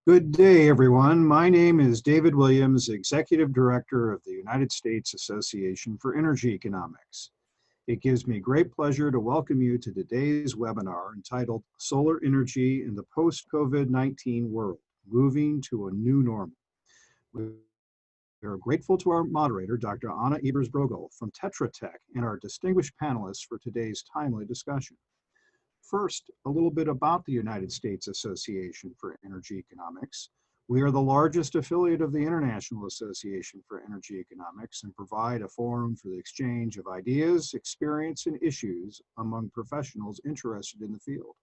Good day, everyone. My name is David Williams, Executive Director of the United States Association for Energy Economics. It gives me great pleasure to welcome you to today's webinar entitled Solar Energy in the Post-Covid-19 World, Moving to a New Normal. We are grateful to our moderator, Dr. Ebers Broughel from Tetra Tech, and our distinguished panelists for today's timely discussion. First, a little bit about the United States Association for Energy Economics. We are the largest affiliate of the International Association for Energy Economics and provide a forum for the exchange of ideas, experience, and issues among professionals interested in the field.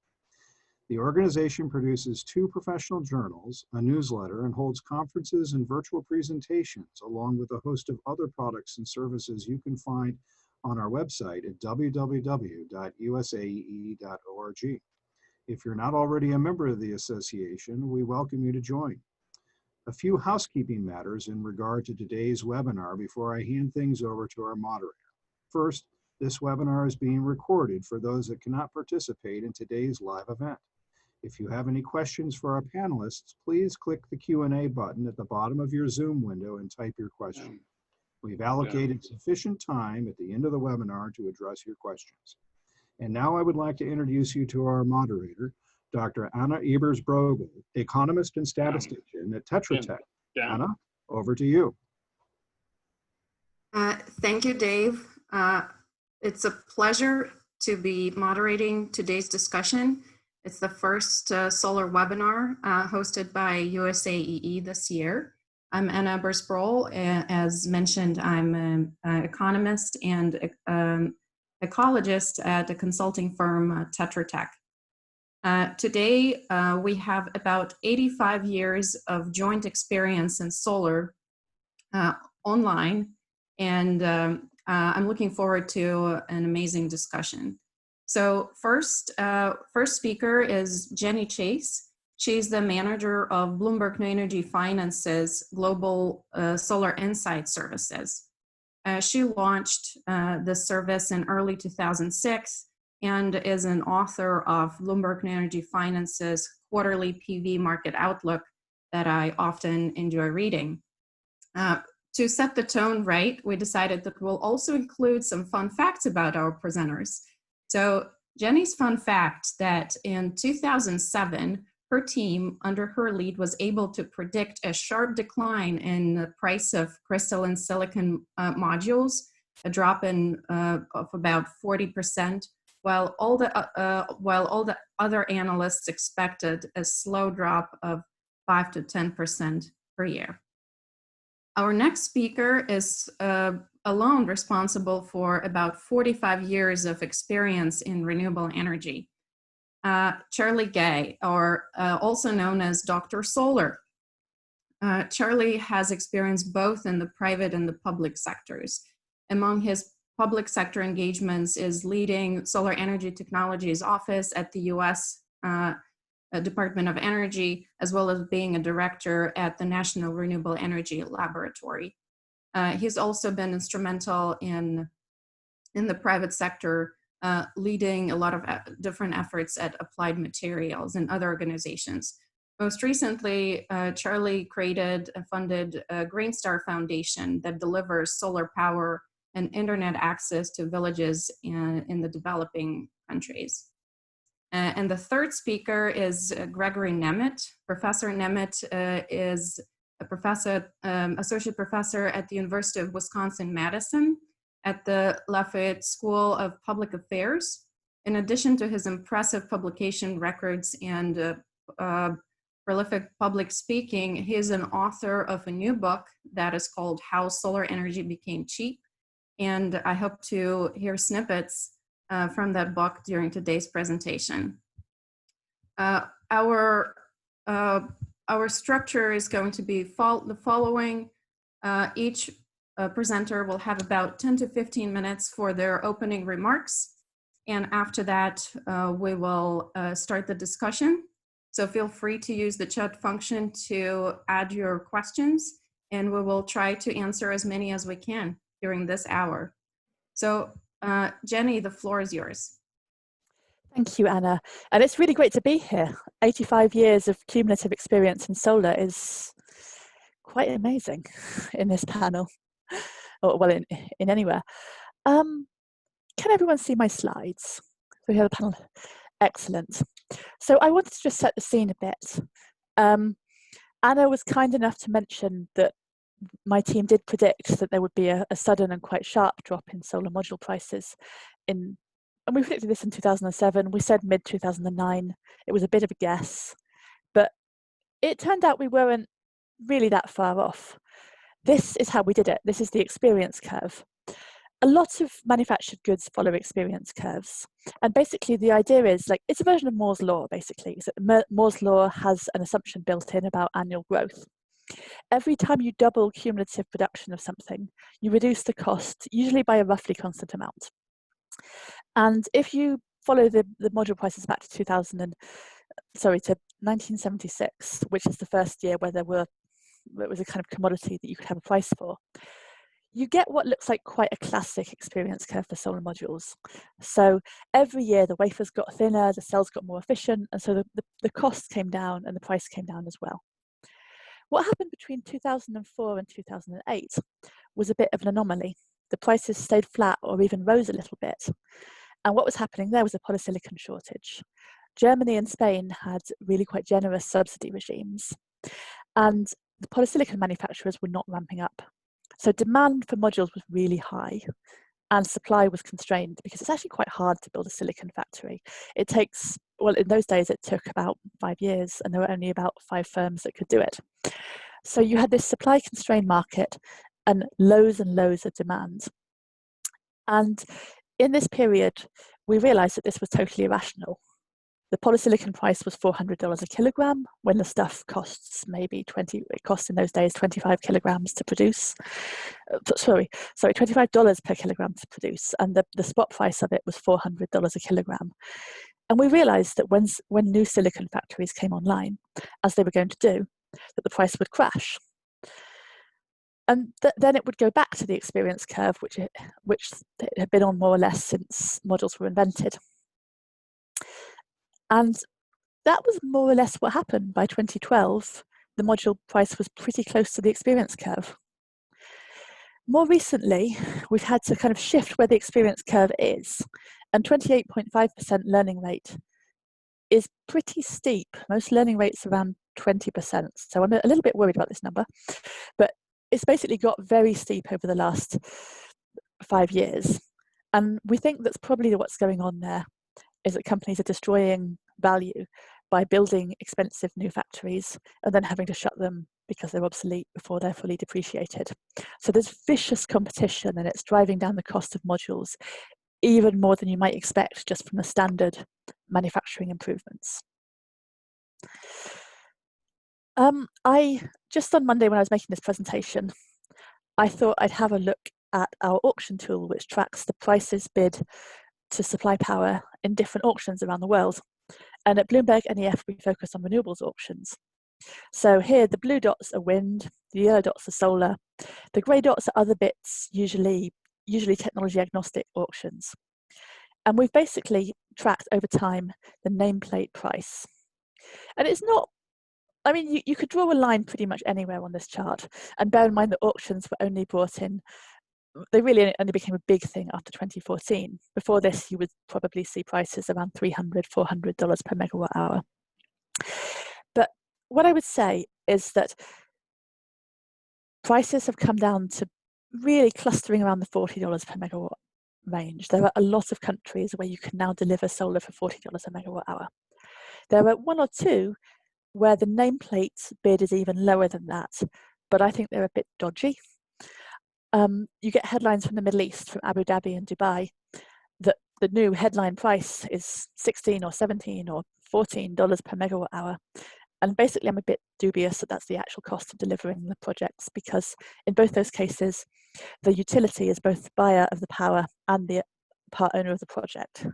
The organization produces 2 professional journals, a newsletter, and holds conferences and virtual presentations, along with a host of other products and services you can find on our website at www.usaee.org. If you're not already a member of the association, we welcome you to join. A few housekeeping matters in regard to today's webinar before I hand things over to our moderator. First, this webinar is being recorded for those that cannot participate in today's live event. If you have any questions for our panelists, please click the Q&A button at the bottom of your Zoom window and type your question. We've allocated sufficient time at the end of the webinar to address your questions. And now I would like to introduce you to our moderator, Dr. Anna Ebers Broughel, economist and statistician at Tetra Tech. Anna, over to you. Thank you, Dave. It's a pleasure to be moderating today's discussion. It's the first solar webinar hosted by USAEE this year. I'm Anna Ebers Broughel. As mentioned, I'm an economist and ecologist at the consulting firm Tetra Tech. Today, we have about 85 years of joint experience in solar online, and I'm looking forward to an amazing discussion. So first speaker is Jenny Chase. She's the manager of Bloomberg New Energy Finance's Global Solar Insight Services. She launched this service in early 2006 and is an author of Bloomberg New Energy Finance's quarterly PV market outlook that I often enjoy reading. To set the tone right, we decided that we'll also include some fun facts about our presenters. So Jenny's fun fact that in 2007, her team, under her lead, was able to predict a sharp decline in the price of crystalline silicon modules, a drop in of about 40%, while all the other analysts expected a slow drop of 5 to 10% per year. Our next speaker is alone responsible for about 45 years of experience in renewable energy. Charlie Gay, or also known as Dr. Solar. Charlie has experience both in the private and the public sectors. Among his public sector engagements is leading Solar Energy Technologies Office at the US Department of Energy, as well as being a director at the National Renewable Energy Laboratory. He's also been instrumental in the private sector, leading a lot of different efforts at Applied Materials and other organizations. Most recently, Charlie created and funded a Green Star Foundation that delivers solar power and internet access to villages in the developing countries. And the third speaker is Gregory Nemet. Professor Nemet is a associate professor at the University of Wisconsin-Madison at the Lafayette School of Public Affairs. In addition to his impressive publication records and prolific public speaking, he is an author of a new book that is called How Solar Energy Became Cheap. And I hope to hear snippets from that book during today's presentation. Our structure is going to be the following. Each presenter will have about 10 to 15 minutes for their opening remarks. And after that, we will start the discussion. So feel free to use the chat function to add your questions, and we will try to answer as many as we can during this hour. So Jenny, the floor is yours. Thank you, Anna. And it's really great to be here. 85 years of cumulative experience in solar is quite amazing in this panel, or well, in anywhere. Can everyone see my slides? So here the panel, excellent. So I wanted to just set the scene a bit. Anna was kind enough to mention that my team did predict that there would be a sudden and quite sharp drop in solar module prices and we predicted this in 2007. We said mid-2009. It was a bit of a guess, but it turned out we weren't really that far off. This is how we did it. This is the experience curve. A lot of manufactured goods follow experience curves. And basically the idea is, like, it's a version of Moore's law, basically. So Moore's law has an assumption built in about annual growth. Every time you double cumulative production of something, you reduce the cost, usually by a roughly constant amount. And if you follow the module prices back to 1976, which is the first year where it was a kind of commodity that you could have a price for, you get what looks like quite a classic experience curve for solar modules. So every year the wafers got thinner, the cells got more efficient, and so the cost came down and the price came down as well. What happened between 2004 and 2008 was a bit of an anomaly. The prices stayed flat or even rose a little bit. And what was happening there was a polysilicon shortage. Germany and Spain had really quite generous subsidy regimes, and the polysilicon manufacturers were not ramping up. So demand for modules was really high and supply was constrained because it's actually quite hard to build a silicon factory. It takes, well, in those days it took about 5 years and there were only about 5 firms that could do it. So you had this supply constrained market and loads of demand. And in this period, we realized that this was totally irrational. The polysilicon price was $400 a kilogram when the stuff costs maybe it cost in those days 25 kilograms to produce. Sorry, $25 per kilogram to produce. And the spot price of it was $400 a kilogram. And we realized that when new silicon factories came online, as they were going to do, that the price would crash. And then it would go back to the experience curve, which it had been on more or less since modules were invented. And that was more or less what happened. By 2012, the module price was pretty close to the experience curve. More recently, we've had to kind of shift where the experience curve is, and 28.5% learning rate is pretty steep. Most learning rates around 20%. So I'm a little bit worried about this number, but it's basically got very steep over the last 5 years. And we think that's probably what's going on there, is that companies are destroying value by building expensive new factories and then having to shut them because they're obsolete before they're fully depreciated. So there's vicious competition and it's driving down the cost of modules even more than you might expect just from the standard manufacturing improvements. Just on Monday when I was making this presentation, I thought I'd have a look at our auction tool, which tracks the prices bid to supply power in different auctions around the world. And at Bloomberg NEF, we focus on renewables auctions. So here, the blue dots are wind, the yellow dots are solar, the grey dots are other bits, usually technology agnostic auctions. And we've basically tracked over time the nameplate price. And it's not, I mean, you could draw a line pretty much anywhere on this chart. And bear in mind that auctions were only brought in, they really only became a big thing after 2014. Before this, you would probably see prices around $300, $400 per megawatt hour. But what I would say is that prices have come down to really clustering around the $40 per megawatt range. There are a lot of countries where you can now deliver solar for $40 a megawatt hour. There are 1 or 2 where the nameplate bid is even lower than that, but I think they're a bit dodgy. You get headlines from the Middle East, from Abu Dhabi and Dubai, that the new headline price is $16 or $17 or $14 per megawatt hour. And basically, I'm a bit dubious that that's the actual cost of delivering the projects, because in both those cases, the utility is both the buyer of the power and the part owner of the project.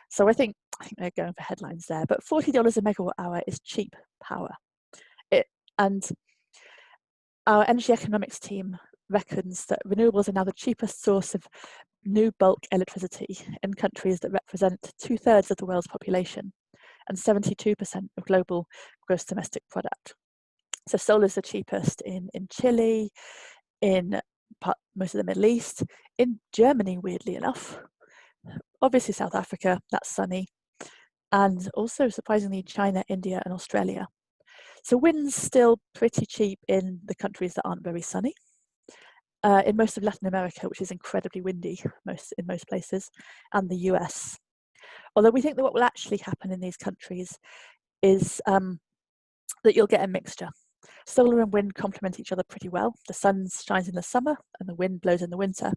So I think they're going for headlines there, but $40 a megawatt hour is cheap power. And our energy economics team reckons that renewables are now the cheapest source of new bulk electricity in countries that represent 2/3 of the world's population and 72% of global gross domestic product. So solar is the cheapest in Chile, in most of the Middle East, in Germany, weirdly enough, obviously South Africa, that's sunny, and also surprisingly China, India and Australia. So wind's still pretty cheap in the countries that aren't very sunny. In most of Latin America, which is incredibly windy in most places, and the US. Although we think that what will actually happen in these countries is that you'll get a mixture. Solar and wind complement each other pretty well. The sun shines in the summer and the wind blows in the winter.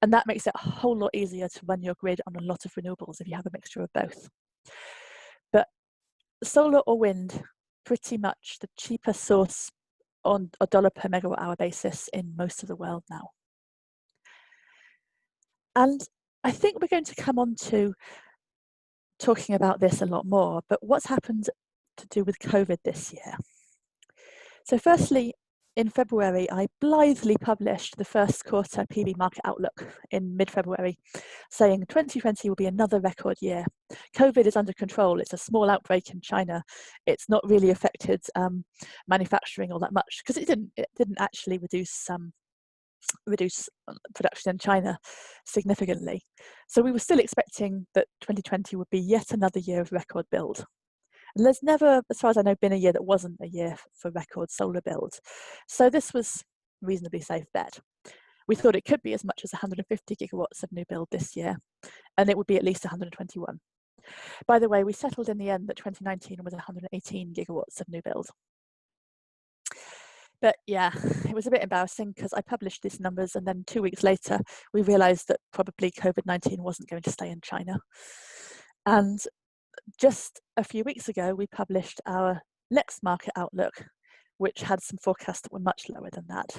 And that makes it a whole lot easier to run your grid on a lot of renewables if you have a mixture of both. But solar or wind, pretty much the cheapest source on a $1 per megawatt hour basis in most of the world now. And I think we're going to come on to talking about this a lot more, but what's happened to do with COVID this year? So firstly, in February, I blithely published the first quarter PV market outlook in mid-February, saying 2020 will be another record year. COVID is under control. It's a small outbreak in China. It's not really affected manufacturing all that much because it didn't actually reduce production in China significantly. So we were still expecting that 2020 would be yet another year of record build. And there's never, as far as I know, been a year that wasn't a year for record solar build. So this was a reasonably safe bet. We thought it could be as much as 150 gigawatts of new build this year, and it would be at least 121. By the way, we settled in the end that 2019 was 118 gigawatts of new build. But yeah, it was a bit embarrassing because I published these numbers and then 2 weeks later, we realized that probably COVID-19 wasn't going to stay in China. And just a few weeks ago, we published our next market outlook, which had some forecasts that were much lower than that.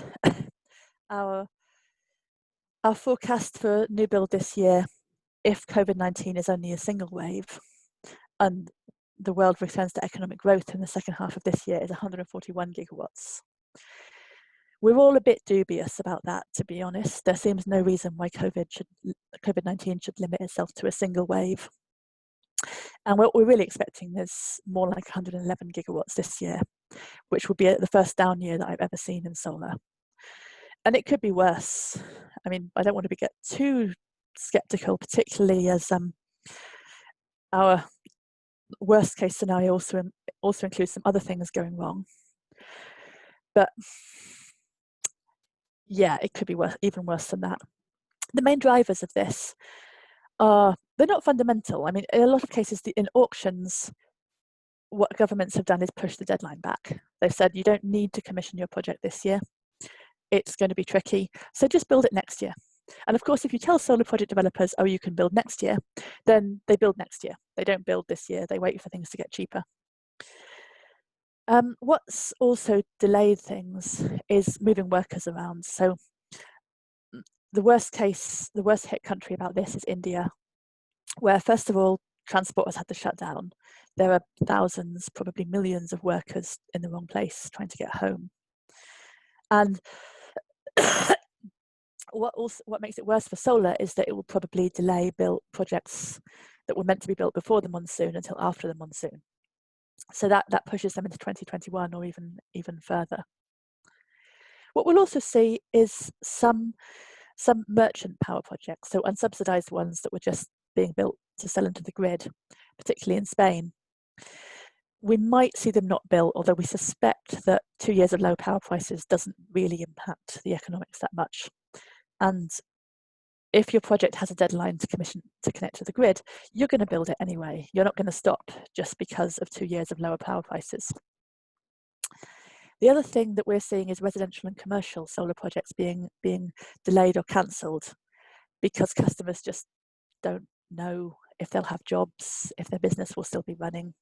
Our forecast for new build this year, if COVID-19 is only a single wave and the world returns to economic growth in the second half of this year, is 141 gigawatts. We're all a bit dubious about that, to be honest. There seems no reason why COVID-19 should limit itself to a single wave. And what we're really expecting is more like 111 gigawatts this year, which will be the first down year that I've ever seen in solar. And it could be worse. I mean, I don't want to get too skeptical, particularly as our worst case scenario also includes some other things going wrong. But yeah, it could be worse, even worse than that. The main drivers of this they're not fundamental. I mean, in a lot of cases, in auctions, what governments have done is push the deadline back. They've said, you don't need to commission your project this year. It's going to be tricky, so just build it next year. And of course, if you tell solar project developers, oh, you can build next year, then they build next year. They don't build this year. They wait for things to get cheaper. What's also delayed things is moving workers around. So the worst hit country about this is India, where first of all, transport has had to shut down. There are thousands, probably millions of workers in the wrong place trying to get home. And what makes it worse for solar is that it will probably delay built projects that were meant to be built before the monsoon until after the monsoon. So that pushes them into 2021 or even further. What we'll also see is some merchant power projects, so unsubsidized ones that were just being built to sell into the grid, particularly in Spain. We might see them not built, although we suspect that 2 years of low power prices doesn't really impact the economics that much. And if your project has a deadline to connect to the grid, you're going to build it anyway. You're not going to stop just because of 2 years of lower power prices. The other thing that we're seeing is residential and commercial solar projects being delayed or cancelled because customers just don't know if they'll have jobs, if their business will still be running.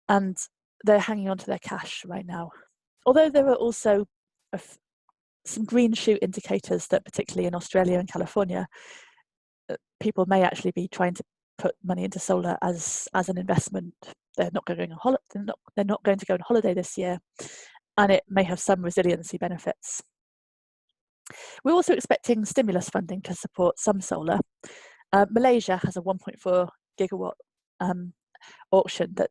And they're hanging on to their cash right now. Although there are also some green shoot indicators that particularly in Australia and California, people may actually be trying to put money into solar as an investment. They're not going to go on holiday this year, and it may have some resiliency benefits. We're also expecting stimulus funding to support some solar. Malaysia has a 1.4 gigawatt auction that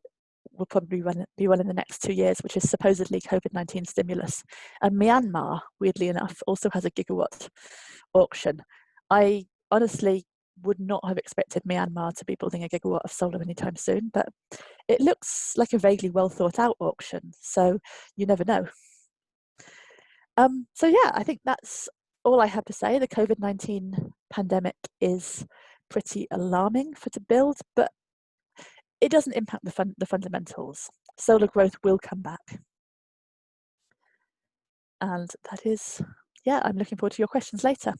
will probably be run in the next 2 years, which is supposedly COVID-19 stimulus. And Myanmar, weirdly enough, also has a gigawatt auction. I honestly would not have expected Myanmar to be building a gigawatt of solar anytime soon, but it looks like a vaguely well thought out auction, so you never know. So yeah, I think that's all I have to say. The COVID-19 pandemic is pretty alarming for to build, but it doesn't impact the fundamentals. Solar growth will come back. And that is, yeah, I'm looking forward to your questions later.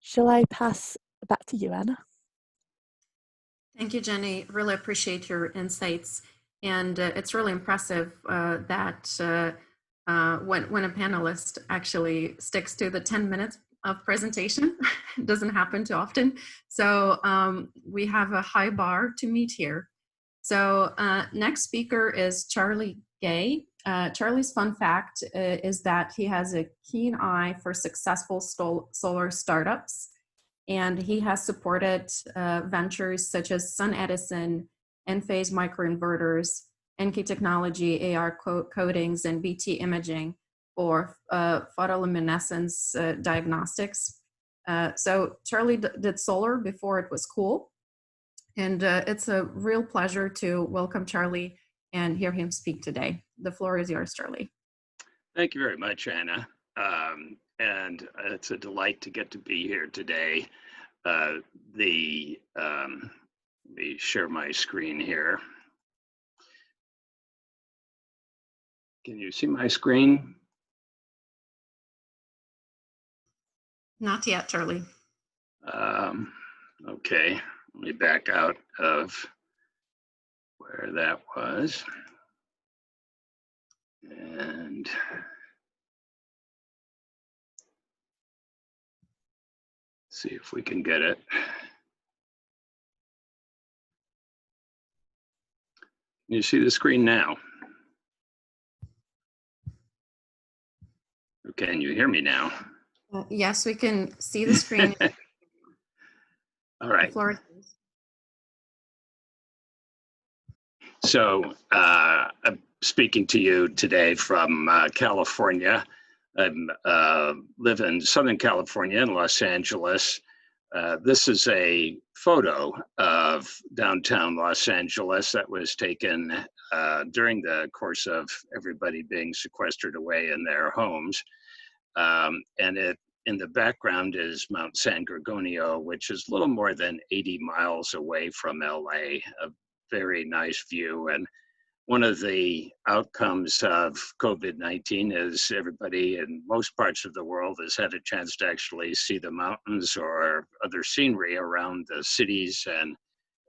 Shall I pass back to you, Anna? Thank you, Jenny. Really appreciate your insights. And it's really impressive that when a panelist actually sticks to the 10 minutes of presentation. It doesn't happen too often. So we have a high bar to meet here. So next speaker is Charlie Gay. Charlie's fun fact is that he has a keen eye for successful solar startups. And he has supported ventures such as SunEdison, Enphase microinverters, NK Technology, AR coatings, and BT imaging for photoluminescence diagnostics. So Charlie did solar before it was cool. And it's a real pleasure to welcome Charlie and hear him speak today. The floor is yours, Charlie. Thank you very much, Anna. And it's a delight to get to be here today. Let me share my screen here. Can you see my screen? Not yet, Charlie. Okay, let me back out of where that was. And see if we can get it. Can you see the screen now? Can you hear me now? Yes, we can see the screen. All right. The floor is yours. So I'm speaking to you today from California. I live in Southern California in Los Angeles. This is a photo of downtown Los Angeles that was taken during the course of everybody being sequestered away in their homes. And in the background is Mount San Gorgonio, which is a little more than 80 miles away from LA, a very nice view. And one of the outcomes of COVID-19 is everybody in most parts of the world has had a chance to actually see the mountains or other scenery around the cities and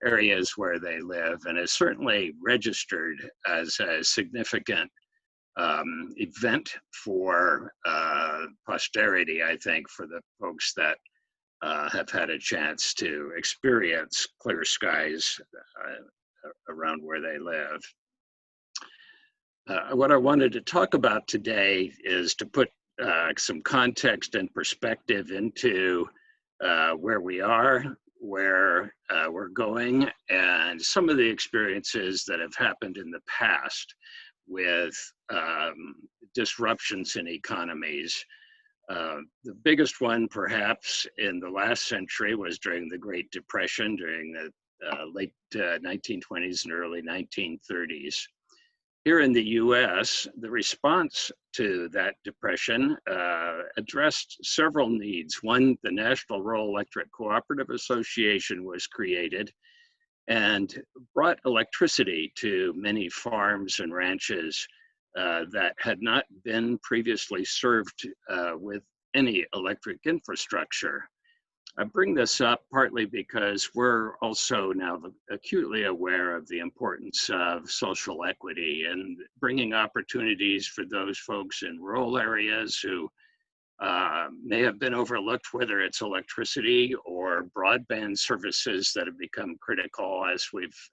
areas where they live. And it's certainly registered as a significant event for posterity, I think, for the folks that have had a chance to experience clear skies around where they live. What I wanted to talk about today is to put some context and perspective into where we are, where we're going, and some of the experiences that have happened in the past with disruptions in economies. The biggest one, perhaps, in the last century was during the Great Depression, during the late 1920s and early 1930s. Here in the US, the response to that depression addressed several needs. One, the National Rural Electric Cooperative Association was created and brought electricity to many farms and ranches that had not been previously served with any electric infrastructure. I bring this up partly because we're also now acutely aware of the importance of social equity and bringing opportunities for those folks in rural areas who may have been overlooked, whether it's electricity or broadband services that have become critical as we've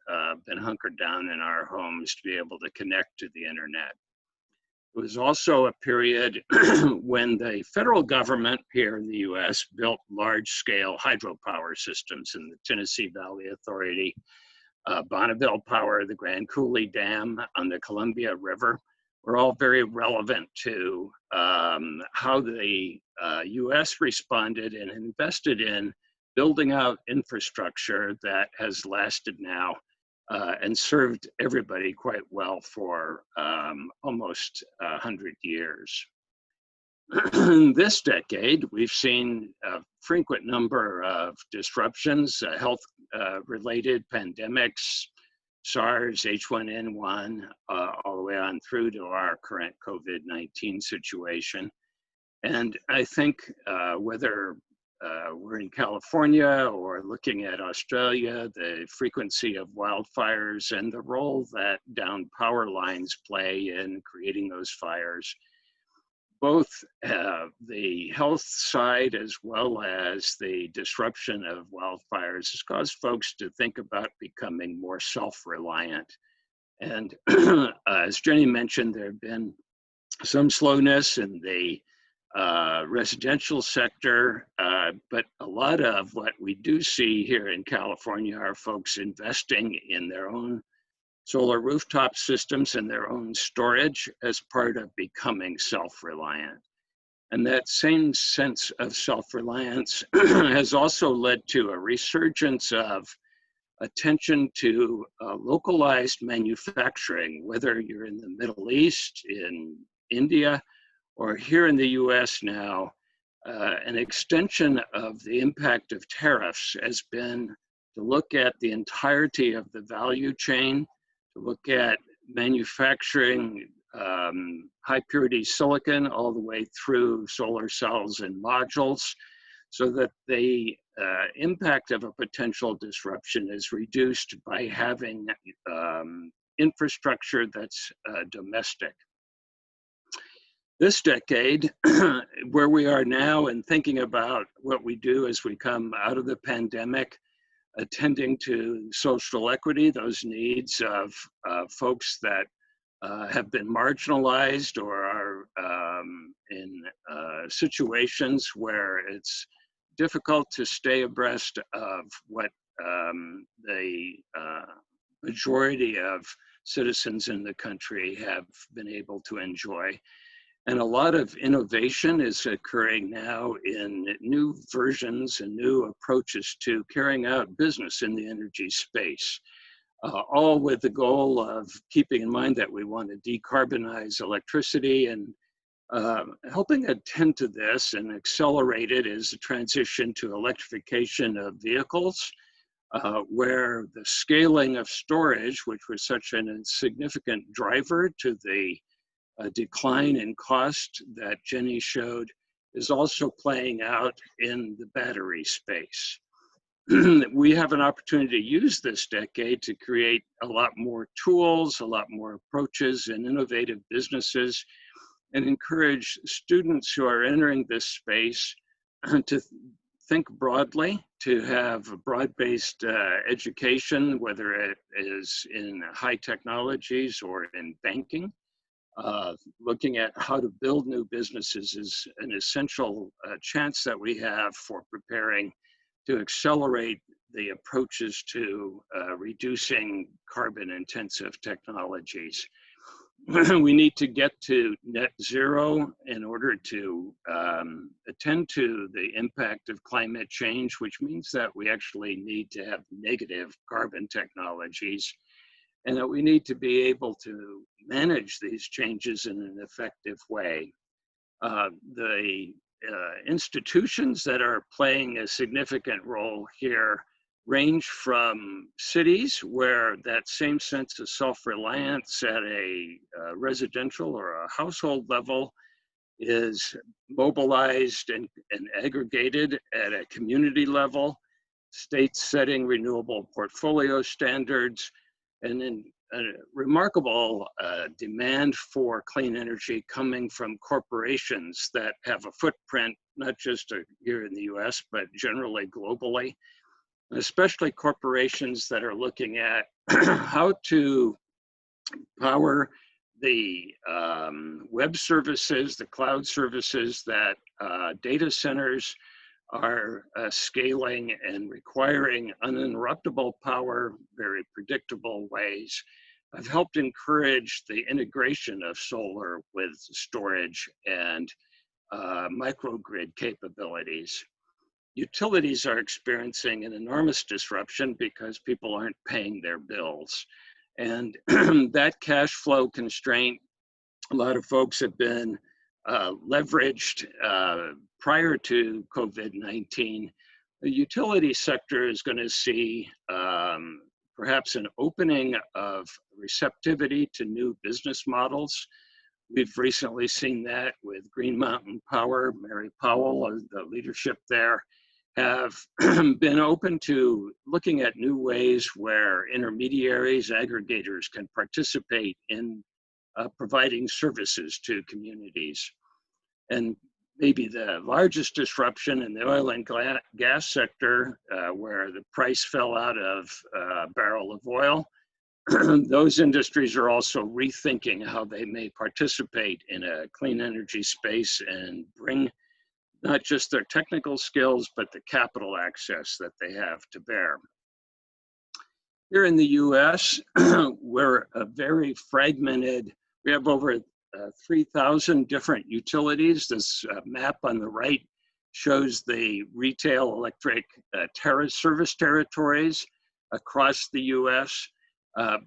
been hunkered down in our homes to be able to connect to the internet. It was also a period when the federal government here in the US built large-scale hydropower systems in the Tennessee Valley Authority, Bonneville Power, the Grand Coulee Dam on the Columbia River, were all very relevant to how the US responded and invested in building out infrastructure that has lasted now and served everybody quite well for almost 100 years. This decade, we've seen a frequent number of disruptions, health-related pandemics, SARS, H1N1, all the way on through to our current COVID-19 situation. And I think whether we're in California or looking at Australia, the frequency of wildfires and the role that downed power lines play in creating those fires, both the health side as well as the disruption of wildfires has caused folks to think about becoming more self-reliant. And as Jenny mentioned, there have been some slowness in the residential sector, but a lot of what we do see here in California are folks investing in their own solar rooftop systems and their own storage as part of becoming self-reliant. And that same sense of self-reliance has also led to a resurgence of attention to localized manufacturing, whether you're in the Middle East, in India, or here in the US now. An extension of the impact of tariffs has been to look at the entirety of the value chain, to look at manufacturing high purity silicon all the way through solar cells and modules, so that the impact of a potential disruption is reduced by having infrastructure that's domestic. This decade, where we are now and thinking about what we do as we come out of the pandemic, attending to social equity, those needs of folks that have been marginalized or are in situations where it's difficult to stay abreast of what the majority of citizens in the country have been able to enjoy. And a lot of innovation is occurring now in new versions and new approaches to carrying out business in the energy space, all with the goal of keeping in mind that we want to decarbonize electricity, and helping attend to this and accelerate it is the transition to electrification of vehicles, where the scaling of storage, which was such a significant driver to the decline in cost that Jenny showed, is also playing out in the battery space. We have an opportunity to use this decade to create a lot more tools, a lot more approaches and innovative businesses, and encourage students who are entering this space to think broadly, to have a broad-based education, whether it is in high technologies or in banking. Looking at how to build new businesses is an essential chance that we have for preparing to accelerate the approaches to reducing carbon-intensive technologies. We need to get to net zero in order to attend to the impact of climate change, which means that we actually need to have negative carbon technologies, and that we need to be able to manage these changes in an effective way. The institutions that are playing a significant role here range from cities where that same sense of self-reliance at a residential or a household level is mobilized and aggregated at a community level, states setting renewable portfolio standards, and then a remarkable demand for clean energy coming from corporations that have a footprint, not just here in the US, but generally globally, especially corporations that are looking at how to power the web services, the cloud services that data centers are scaling and requiring uninterruptible power, very predictable ways, have helped encourage the integration of solar with storage and microgrid capabilities. Utilities are experiencing an enormous disruption because people aren't paying their bills. And that cash flow constraint, a lot of folks have been leveraged prior to COVID-19. The utility sector is going to see perhaps an opening of receptivity to new business models. We've recently seen that with Green Mountain Power. Mary Powell, the leadership there, have been open to looking at new ways where intermediaries, aggregators can participate in providing services to communities. And maybe the largest disruption in the oil and gas sector, where the price fell out of a barrel of oil, those industries are also rethinking how they may participate in a clean energy space and bring not just their technical skills, but the capital access that they have to bear. Here in the US, we're a very fragmented, we have over 3,000 different utilities. This map on the right shows the retail electric service territories across the US.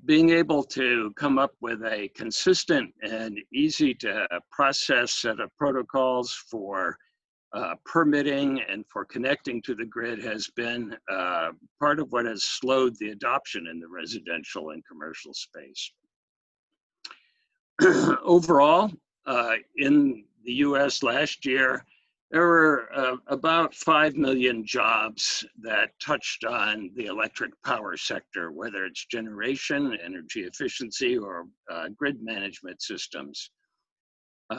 Being able to come up with a consistent and easy to process set of protocols for permitting and for connecting to the grid has been part of what has slowed the adoption in the residential and commercial space. Overall, in the US last year, there were about 5 million jobs that touched on the electric power sector, whether it's generation, energy efficiency, or grid management systems.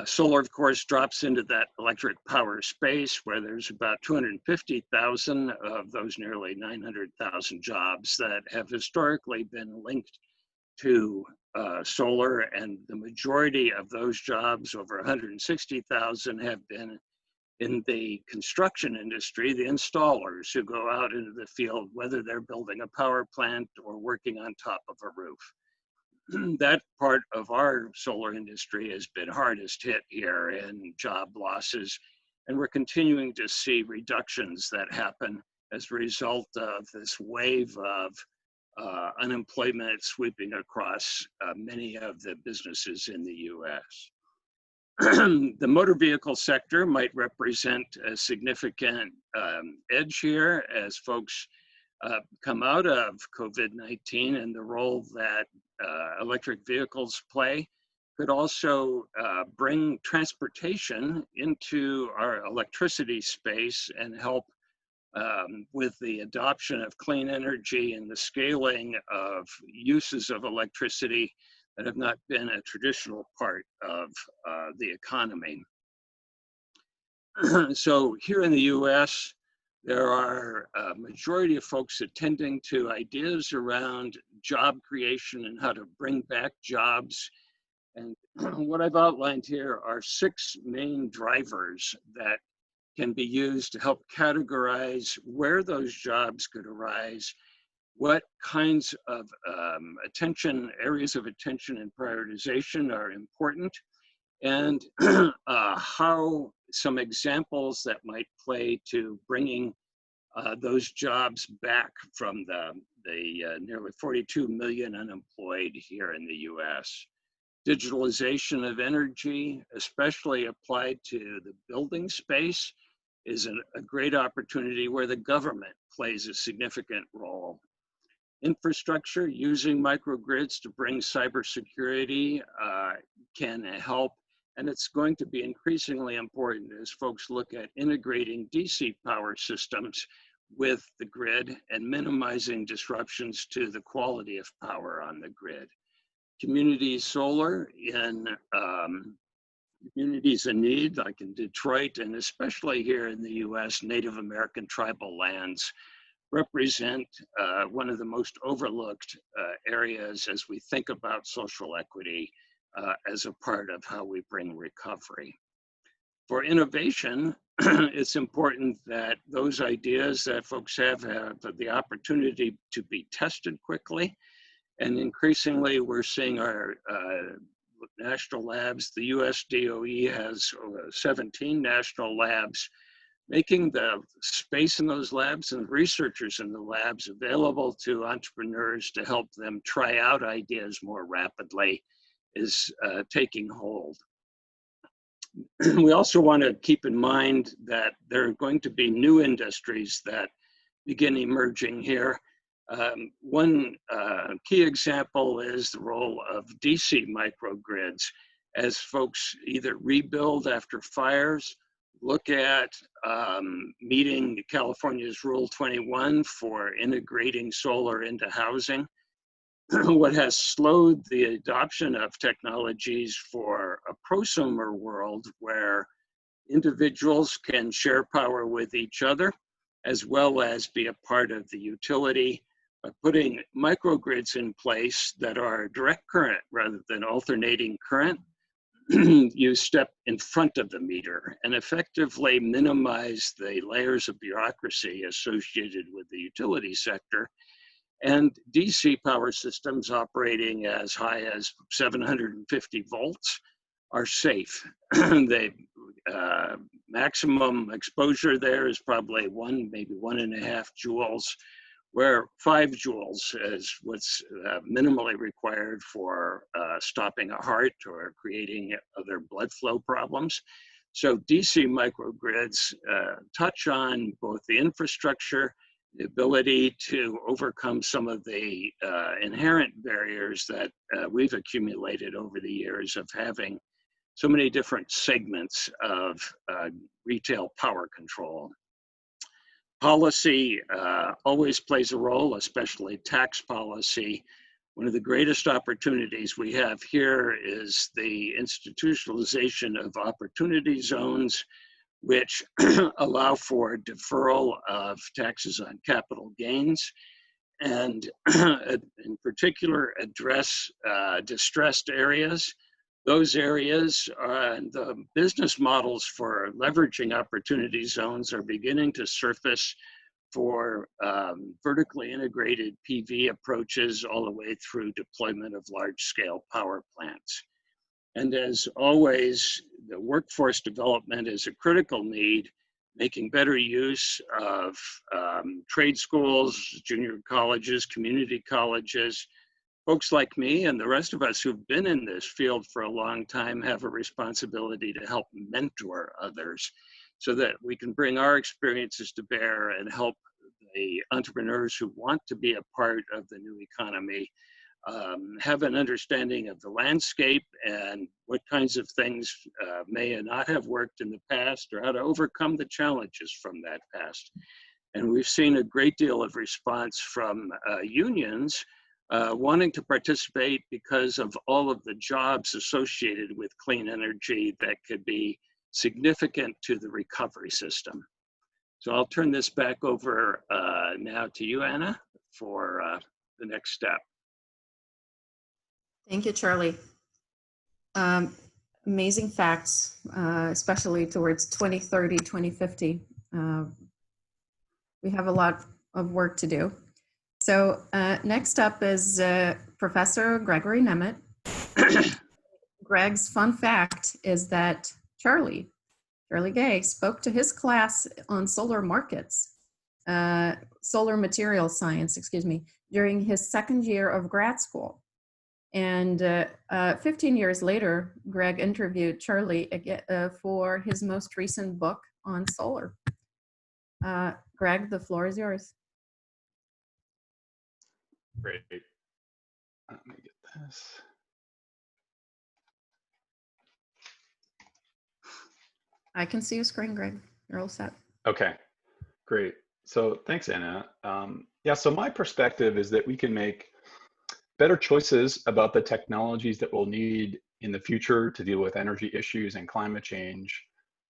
Solar, of course, drops into that electric power space where there's about 250,000 of those nearly 900,000 jobs that have historically been linked to solar, and the majority of those jobs, over 160,000, have been in the construction industry, the installers who go out into the field, whether they're building a power plant or working on top of a roof. That part of our solar industry has been hardest hit here in job losses, and we're continuing to see reductions that happen as a result of this wave of unemployment sweeping across many of the businesses in the US. The motor vehicle sector might represent a significant edge here as folks come out of COVID-19, and the role that electric vehicles play could also bring transportation into our electricity space and help with the adoption of clean energy and the scaling of uses of electricity that have not been a traditional part of the economy. So here in the US, there are a majority of folks attending to ideas around job creation and how to bring back jobs. And what I've outlined here are 6 main drivers that can be used to help categorize where those jobs could arise, what kinds of areas of attention and prioritization are important, and how some examples that might play to bringing those jobs back from the nearly 42 million unemployed here in the US. Digitalization of energy, especially applied to the building space, is a great opportunity where the government plays a significant role. Infrastructure, using microgrids to bring cybersecurity can help, and it's going to be increasingly important as folks look at integrating DC power systems with the grid and minimizing disruptions to the quality of power on the grid. Community solar in communities in need, like in Detroit, and especially here in the US, Native American tribal lands represent one of the most overlooked areas as we think about social equity as a part of how we bring recovery. For innovation, it's important that those ideas that folks have the opportunity to be tested quickly. And increasingly, we're seeing our national labs. The US DOE has 17 national labs, making the space in those labs and researchers in the labs available to entrepreneurs to help them try out ideas more rapidly is taking hold. We also want to keep in mind that there are going to be new industries that begin emerging here. One key example is the role of DC microgrids as folks either rebuild after fires, look at meeting California's Rule 21 for integrating solar into housing. What has slowed the adoption of technologies for a prosumer world where individuals can share power with each other, as well as be a part of the utility, by putting microgrids in place that are direct current rather than alternating current. You step in front of the meter and effectively minimize the layers of bureaucracy associated with the utility sector. And DC power systems operating as high as 750 volts are safe. The maximum exposure there is probably maybe 1.5 joules, where 5 joules is what's minimally required for stopping a heart or creating other blood flow problems. So DC microgrids touch on both the infrastructure, the ability to overcome some of the inherent barriers that we've accumulated over the years of having so many different segments of retail power control. Policy always plays a role, especially tax policy. One of the greatest opportunities we have here is the institutionalization of opportunity zones, which allow for deferral of taxes on capital gains, and in particular address distressed areas. Those areas and the business models for leveraging opportunity zones are beginning to surface for vertically integrated PV approaches all the way through deployment of large-scale power plants. And as always, the workforce development is a critical need, making better use of trade schools, junior colleges, community colleges. Folks like me and the rest of us who've been in this field for a long time have a responsibility to help mentor others so that we can bring our experiences to bear and help the entrepreneurs who want to be a part of the new economy have an understanding of the landscape and what kinds of things may not have worked in the past, or how to overcome the challenges from that past. And we've seen a great deal of response from unions wanting to participate because of all of the jobs associated with clean energy that could be significant to the recovery system. So I'll turn this back over now to you, Anna, for the next step. Thank you, Charlie. Amazing facts, especially towards 2030, 2050. We have a lot of work to do. So next up is Professor Gregory Nemet. Greg's fun fact is that Charlie Gay spoke to his class on solar material science, during his second year of grad school. And 15 years later, Greg interviewed Charlie for his most recent book on solar. Greg, the floor is yours. Great. Let me get this. I can see your screen, Greg. You're all set. Okay, great. So thanks, Anna. Yeah, so my perspective is that we can make better choices about the technologies that we'll need in the future to deal with energy issues and climate change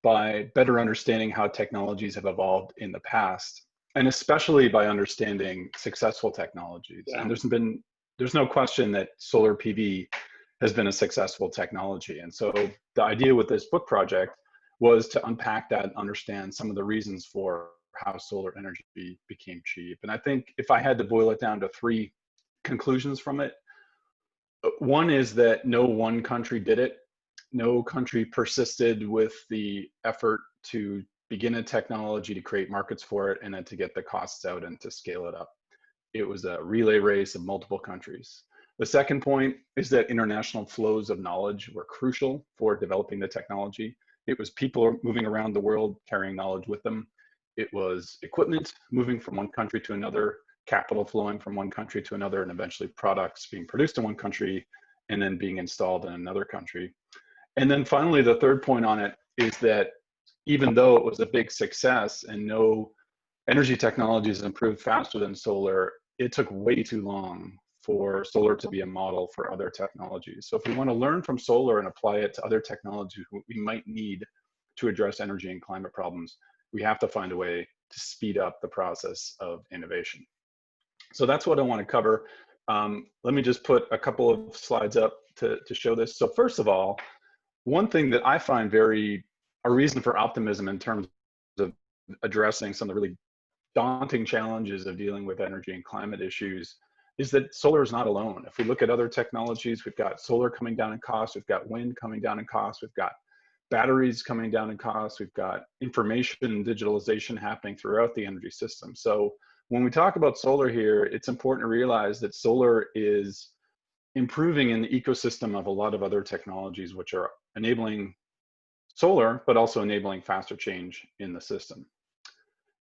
by better understanding how technologies have evolved in the past, and especially by understanding successful technologies. Yeah. And there's no question that solar PV has been a successful technology. And so the idea with this book project was to unpack that and understand some of the reasons for how solar energy became cheap. And I think if I had to boil it down to 3 conclusions from it, one is that no one country did it. No country persisted with the effort to begin a technology, to create markets for it, and then to get the costs out and to scale it up. It was a relay race of multiple countries. The second point is that international flows of knowledge were crucial for developing the technology. It was people moving around the world carrying knowledge with them. It was equipment moving from one country to another, capital flowing from one country to another, and eventually products being produced in one country and then being installed in another country. And then finally, the third point on it is that even though it was a big success and no energy technologies improved faster than solar, it took way too long for solar to be a model for other technologies. So if we want to learn from solar and apply it to other technologies we might need to address energy and climate problems, we have to find a way to speed up the process of innovation. So that's what I want to cover. Let me just put a couple of slides up to show this. So first of all, one thing that I find a reason for optimism in terms of addressing some of the really daunting challenges of dealing with energy and climate issues is that solar is not alone. If we look at other technologies, we've got solar coming down in cost, we've got wind coming down in cost, we've got batteries coming down in cost, we've got information and digitalization happening throughout the energy system. So when we talk about solar here, it's important to realize that solar is improving in the ecosystem of a lot of other technologies which are enabling solar, but also enabling faster change in the system.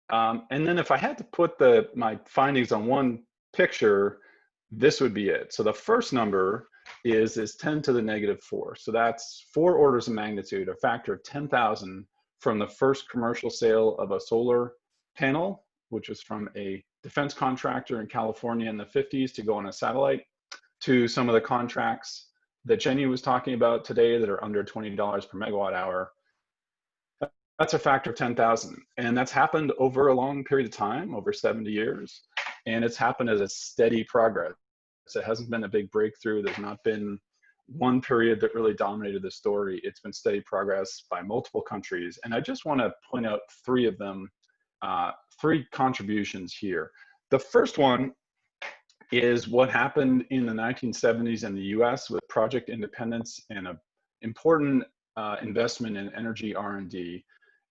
And then if I had to put my findings on one picture, this would be it. So the first number is 10 to the -4. So that's 4 orders of magnitude, a factor of 10,000 from the first commercial sale of a solar panel, which was from a defense contractor in California in the 50s to go on a satellite, to some of the contracts that Jenny was talking about today that are under $20 per megawatt hour. That's a factor of 10,000. And that's happened over a long period of time, over 70 years. And it's happened as a steady progress. So it hasn't been a big breakthrough. There's not been one period that really dominated the story. It's been steady progress by multiple countries. And I just want to point out 3 of them, 3 contributions here. The first one is what happened in the 1970s in the US with project independence and an important investment in energy R&D.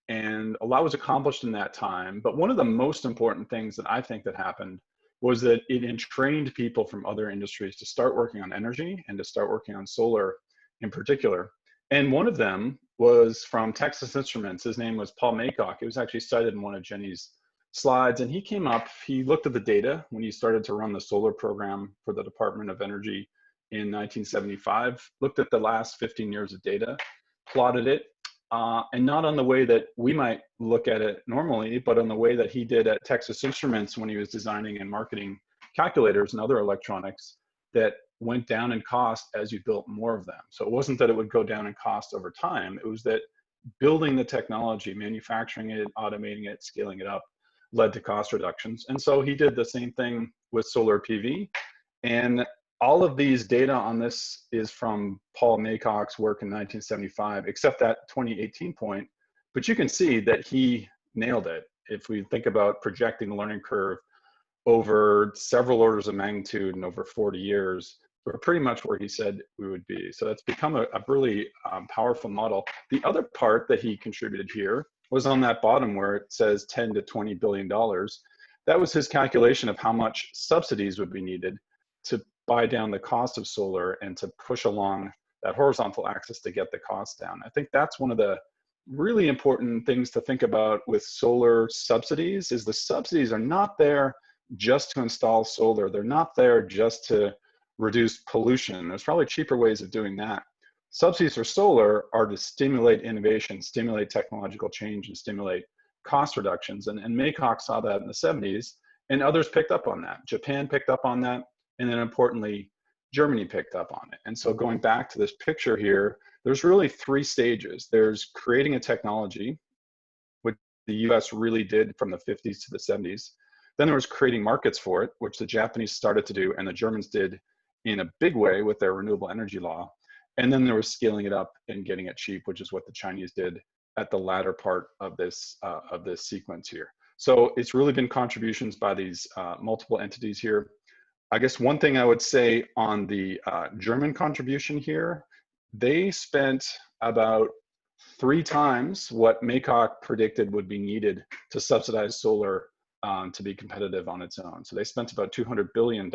And a lot was accomplished in that time. But one of the most important things that I think that happened was that it entrained people from other industries to start working on energy and to start working on solar in particular. And one of them was from Texas Instruments. His name was Paul Maycock. It was actually cited in one of Jenny's slides. And he came up, he looked at the data when he started to run the solar program for the Department of Energy in 1975, looked at the last 15 years of data, plotted it, and not on the way that we might look at it normally, but on the way that he did at Texas Instruments when he was designing and marketing calculators and other electronics that went down in cost as you built more of them. So it wasn't that it would go down in cost over time. It was that building the technology, manufacturing it, automating it, scaling it up, led to cost reductions. And so he did the same thing with solar PV. And all of these data on this is from Paul Maycock's work in 1975, except that 2018 point. But you can see that he nailed it. If we think about projecting the learning curve over several orders of magnitude and over 40 years, we're pretty much where he said we would be. So that's become a really powerful model. The other part that he contributed here was on that bottom where it says 10 to $20 billion. That was his calculation of how much subsidies would be needed to buy down the cost of solar and to push along that horizontal axis to get the cost down. I think that's one of the really important things to think about with solar subsidies is the subsidies are not there just to install solar. They're not there just to reduce pollution. There's probably cheaper ways of doing that. Subsidies for solar are to stimulate innovation, stimulate technological change, and stimulate cost reductions. And Maycock saw that in the 70s, and others picked up on that. Japan picked up on that, and then importantly, Germany picked up on it. And so going back to this picture here, there's really 3 stages. There's creating a technology, which the US really did from the 50s to the 70s. Then there was creating markets for it, which the Japanese started to do and the Germans did in a big way with their renewable energy law. And then there was scaling it up and getting it cheap, which is what the Chinese did at the latter part of this sequence here. So it's really been contributions by these multiple entities here. I guess one thing I would say on the German contribution here, they spent about 3 times what MACOC predicted would be needed to subsidize solar to be competitive on its own. So they spent about $200 billion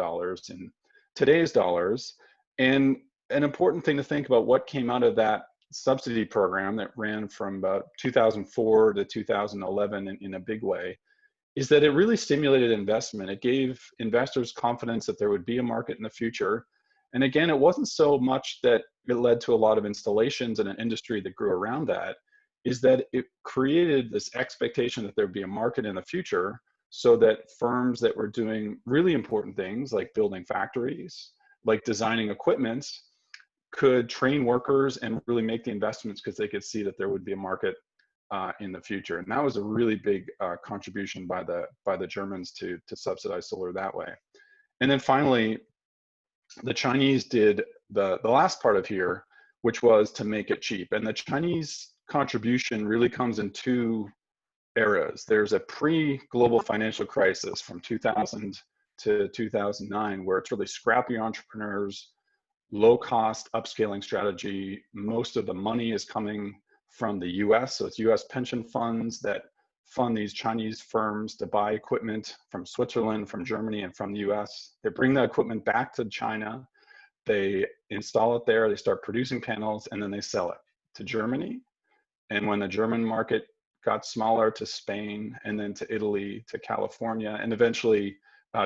in today's dollars. And an important thing to think about what came out of that subsidy program that ran from about 2004 to 2011 in a big way is that it really stimulated investment. It gave investors confidence that there would be a market in the future. And again, it wasn't so much that it led to a lot of installations and an industry that grew around that, is that it created this expectation that there'd be a market in the future so that firms that were doing really important things like building factories, like designing equipment, could train workers and really make the investments because they could see that there would be a market in the future. And that was a really big contribution by the Germans to subsidize solar that way. And then finally, the Chinese did the last part of here, which was to make it cheap. And the Chinese contribution really comes in 2 eras. There's a pre-global financial crisis from 2000 to 2009, where it's really scrappy entrepreneurs, low-cost upscaling strategy. Most of the money is coming from the US, so it's US pension funds that fund these Chinese firms to buy equipment from Switzerland, from Germany, and from the US. They bring the equipment back to China, they install it there, they start producing panels, and then they sell it to Germany. And when the German market got smaller, to Spain, and then to Italy, to California, and eventually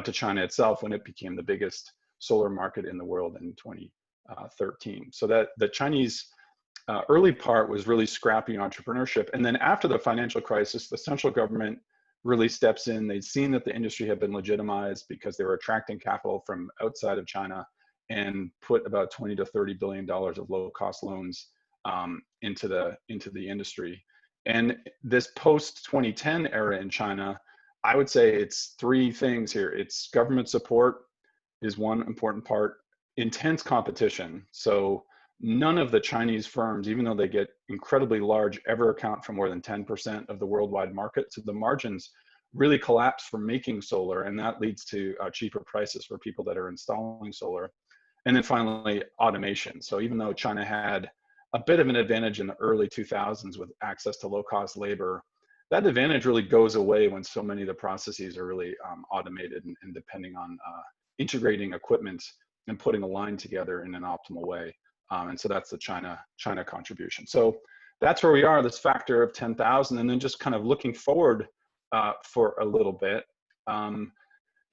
to China itself when it became the biggest solar market in the world in 2013. So that the Chinese early part was really scrappy entrepreneurship. And then after the financial crisis, the central government really steps in. They'd seen that the industry had been legitimized because they were attracting capital from outside of China, and put about $20 to $30 billion of low-cost loans into the industry. And this post-2010 era in China, I would say it's 3 things here. It's government support is one important part, intense competition. So none of the Chinese firms, even though they get incredibly large, ever account for more than 10% of the worldwide market. So the margins really collapse for making solar, and that leads to cheaper prices for people that are installing solar. And then finally, automation. So even though China had a bit of an advantage in the early 2000s with access to low-cost labor, that advantage really goes away when so many of the processes are really automated and depending on integrating equipment and putting a line together in an optimal way. And so that's the China contribution. So that's where we are, this factor of 10,000. And then just kind of looking forward for a little bit.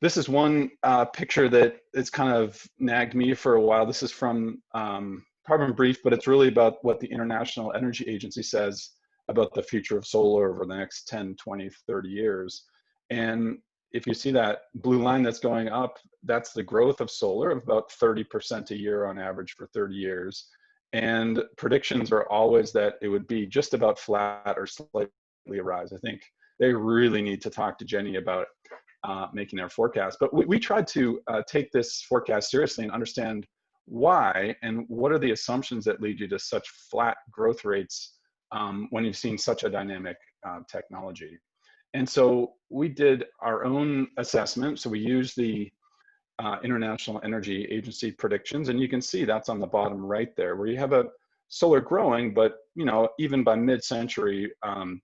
This is one picture that it's kind of nagged me for a while. This is from Carbon Brief, but it's really about what the International Energy Agency says about the future of solar over the next 10, 20, 30 years. And if you see that blue line that's going up, that's the growth of solar of about 30% a year on average for 30 years. And predictions are always that it would be just about flat or slightly a rise. I think they really need to talk to Jenny about making their forecast. But we tried to take this forecast seriously and understand why and what are the assumptions that lead you to such flat growth rates when you've seen such a dynamic technology. And so we did our own assessment. So we used the International Energy Agency predictions, and you can see that's on the bottom right there, where you have a solar growing, but even by mid-century,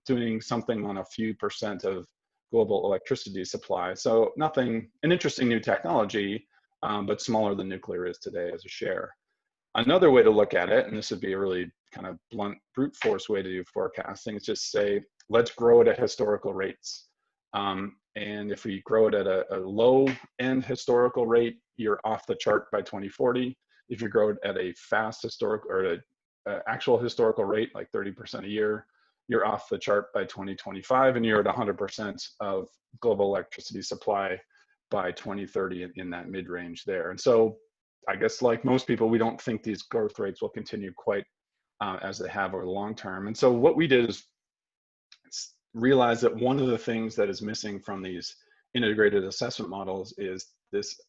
doing something on a few percent of global electricity supply. So nothing, an interesting new technology, but smaller than nuclear is today as a share. Another way to look at it, and this would be a really kind of blunt brute force way to do forecasting, is just say, let's grow it at historical rates. And if we grow it at a low end historical rate, you're off the chart by 2040. If you grow it at a fast historical or an actual historical rate, like 30% a year, you're off the chart by 2025, and you're at 100% of global electricity supply by 2030 in that mid-range there. And so I guess like most people, we don't think these growth rates will continue quite as they have over the long term. And so what we did is realize that one of the things that is missing from these integrated assessment models is this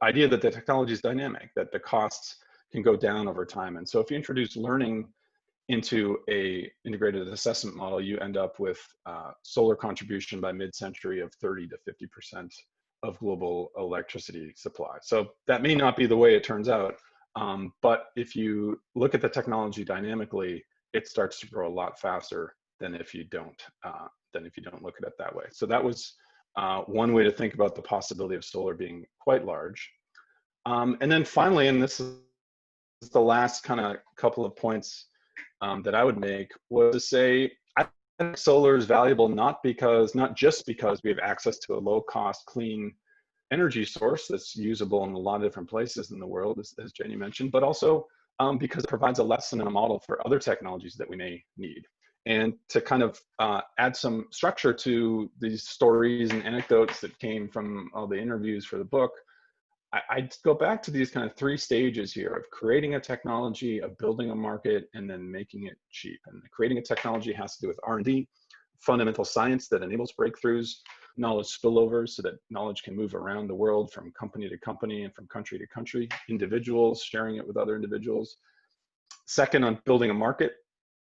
idea that the technology is dynamic, that the costs can go down over time. And so if you introduce learning into a integrated assessment model, you end up with solar contribution by mid-century of 30 to 50% of global electricity supply. So that may not be the way it turns out, but if you look at the technology dynamically, it starts to grow a lot faster than if you don't look at it that way. So that was one way to think about the possibility of solar being quite large. And then finally, and this is the last kind of couple of points that I would make, was to say, I think solar is valuable not just because we have access to a low-cost, clean energy source that's usable in a lot of different places in the world, as Jenny mentioned, but also because it provides a lesson and a model for other technologies that we may need. And to kind of add some structure to these stories and anecdotes that came from all the interviews for the book, I'd go back to these kind of 3 stages here of creating a technology, of building a market, and then making it cheap. And creating a technology has to do with R&D, fundamental science that enables breakthroughs, knowledge spillovers so that knowledge can move around the world from company to company and from country to country, individuals sharing it with other individuals. Second, on building a market,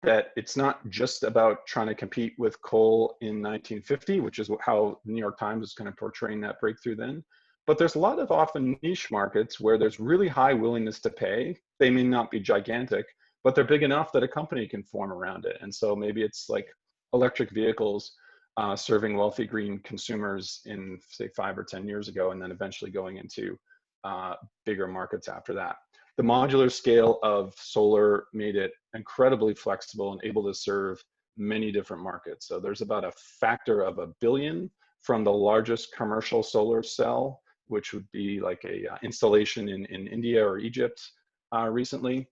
that it's not just about trying to compete with coal in 1950, which is how the New York Times is kind of portraying that breakthrough then. But there's a lot of often niche markets where there's really high willingness to pay. They may not be gigantic, but they're big enough that a company can form around it. And so maybe it's like electric vehicles serving wealthy green consumers in, say, 5 or 10 years ago, and then eventually going into bigger markets after that. The modular scale of solar made it incredibly flexible and able to serve many different markets. So there's about a factor of 1 billion from the largest commercial solar cell, which would be like a installation in India or Egypt recently,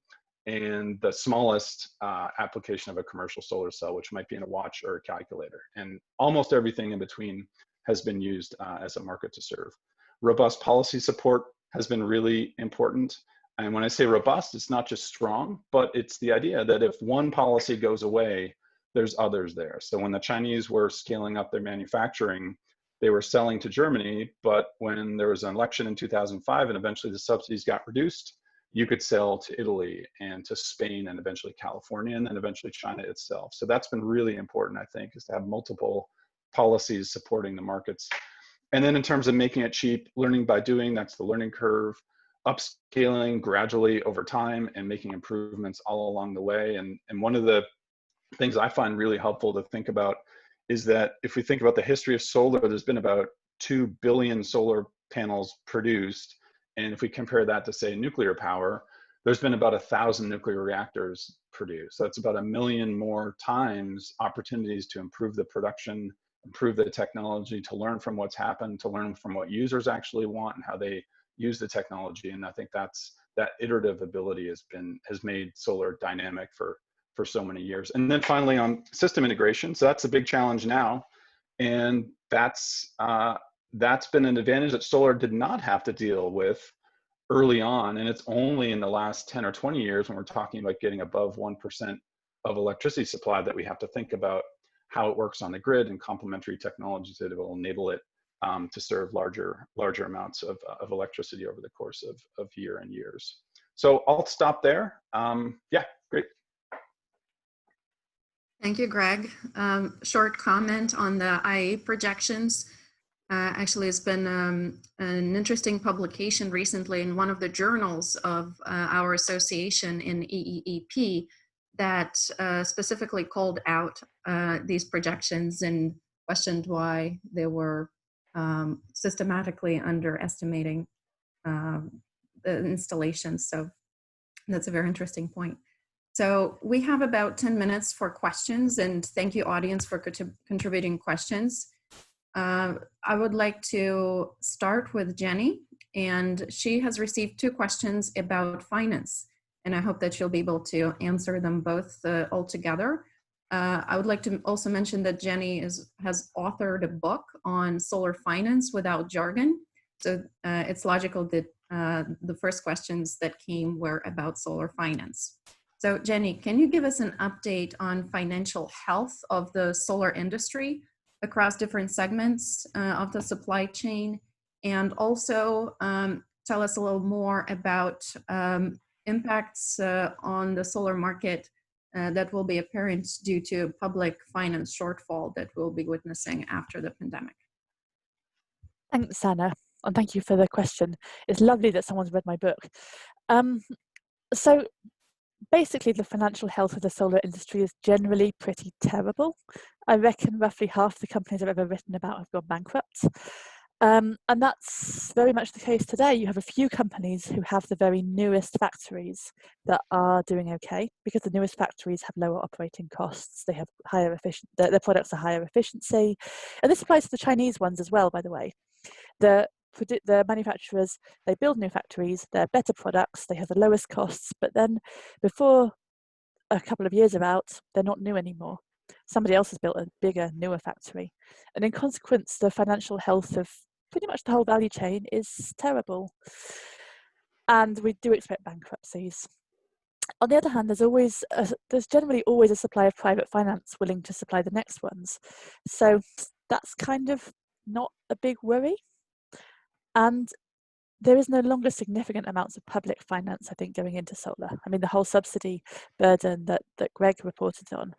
and the smallest application of a commercial solar cell, which might be in a watch or a calculator. And almost everything in between has been used as a market to serve. Robust policy support has been really important. And when I say robust, it's not just strong, but it's the idea that if one policy goes away, there's others there. So when the Chinese were scaling up their manufacturing, they were selling to Germany, but when there was an election in 2005 and eventually the subsidies got reduced, you could sell to Italy and to Spain and eventually California and then eventually China itself. So that's been really important, I think, is to have multiple policies supporting the markets. And then in terms of making it cheap, learning by doing, that's the learning curve, upscaling gradually over time and making improvements all along the way. And one of the things I find really helpful to think about is that if we think about the history of solar, there's been about 2 billion solar panels produced. And if we compare that to, say, nuclear power, there's been about 1,000 nuclear reactors produced. So it's about 1 million more times opportunities to improve the production, improve the technology, to learn from what's happened, to learn from what users actually want and how they use the technology. And I think that iterative ability has made solar dynamic for so many years. And then finally on system integration. So that's a big challenge now. And that's been an advantage that solar did not have to deal with early on. And it's only in the last 10 or 20 years when we're talking about getting above 1% of electricity supply that we have to think about how it works on the grid and complementary technologies that will enable it to serve larger amounts of electricity over the course of years. So I'll stop there. Yeah, great. Thank you, Greg. Short comment on the IE projections. Actually, it's been an interesting publication recently in one of the journals of our association in EEEP that specifically called out these projections and questioned why they were systematically underestimating the installations. So that's a very interesting point. So we have about 10 minutes for questions, and thank you, audience, for contributing questions. I would like to start with Jenny, and she has received 2 questions about finance, and I hope that she'll be able to answer them both all together. I would like to also mention that Jenny has authored a book on solar finance without jargon, so it's logical that the first questions that came were about solar finance. So Jenny, can you give us an update on financial health of the solar industry across different segments of the supply chain, and also tell us a little more about impacts on the solar market that will be apparent due to public finance shortfall that we'll be witnessing after the pandemic? Thanks, Anna, and thank you for the question. It's lovely that someone's read my book. So basically, the financial health of the solar industry is generally pretty terrible. I reckon roughly half the companies I've ever written about have gone bankrupt. And that's very much the case today. You have a few companies who have the very newest factories that are doing okay, because the newest factories have lower operating costs. They have higher their products are higher efficiency. And this applies to the Chinese ones as well, by the way. The manufacturers, they build new factories, they're better products, they have the lowest costs, but then before a couple of years are out, they're not new anymore. Somebody else has built a bigger, newer factory. And in consequence, the financial health of pretty much the whole value chain is terrible. And we do expect bankruptcies. On the other hand, there's generally always a supply of private finance willing to supply the next ones. So that's kind of not a big worry. And there is no longer significant amounts of public finance, I think, going into solar. I mean, the whole subsidy burden that Greg reported on,